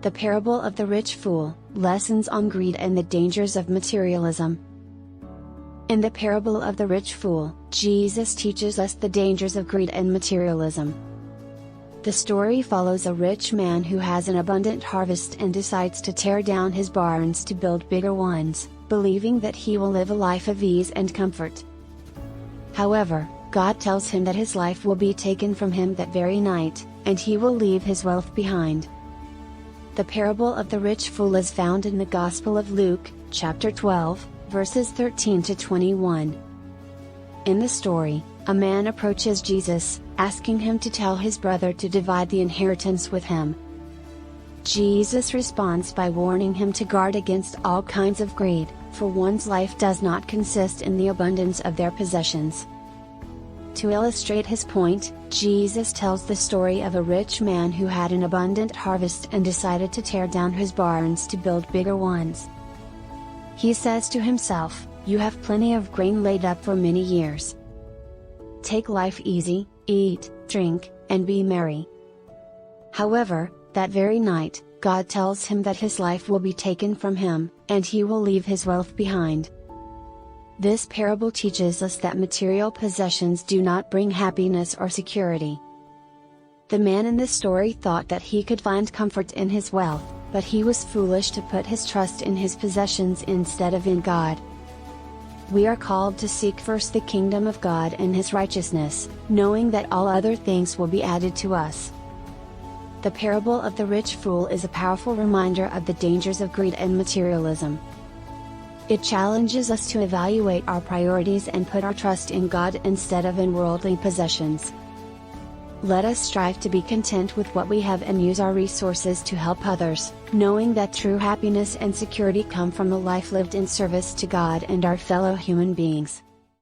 The parable of the rich fool, lessons on greed and the dangers of materialism. In the parable of the rich fool, Jesus teaches us the dangers of greed and materialism. The story follows a rich man who has an abundant harvest and decides to tear down his barns to build bigger ones, believing that he will live a life of ease and comfort. However, God tells him that his life will be taken from him that very night, and he will leave his wealth behind. The parable of the rich fool is found in the Gospel of Luke, chapter 12, verses 13 to 21. In the story, a man approaches Jesus, asking him to tell his brother to divide the inheritance with him. Jesus responds by warning him to guard against all kinds of greed, for one's life does not consist in the abundance of their possessions. To illustrate his point, Jesus tells the story of a rich man who had an abundant harvest and decided to tear down his barns to build bigger ones. He says to himself, "You have plenty of grain laid up for many years. Take life easy, eat, drink, and be merry." However, that very night, God tells him that his life will be taken from him, and he will leave his wealth behind. This parable teaches us that material possessions do not bring happiness or security. The man in this story thought that he could find comfort in his wealth, but he was foolish to put his trust in his possessions instead of in God. We are called to seek first the kingdom of God and His righteousness, knowing that all other things will be added to us. The parable of the rich fool is a powerful reminder of the dangers of greed and materialism. It challenges us to evaluate our priorities and put our trust in God instead of in worldly possessions. Let us strive to be content with what we have and use our resources to help others, knowing that true happiness and security come from a life lived in service to God and our fellow human beings.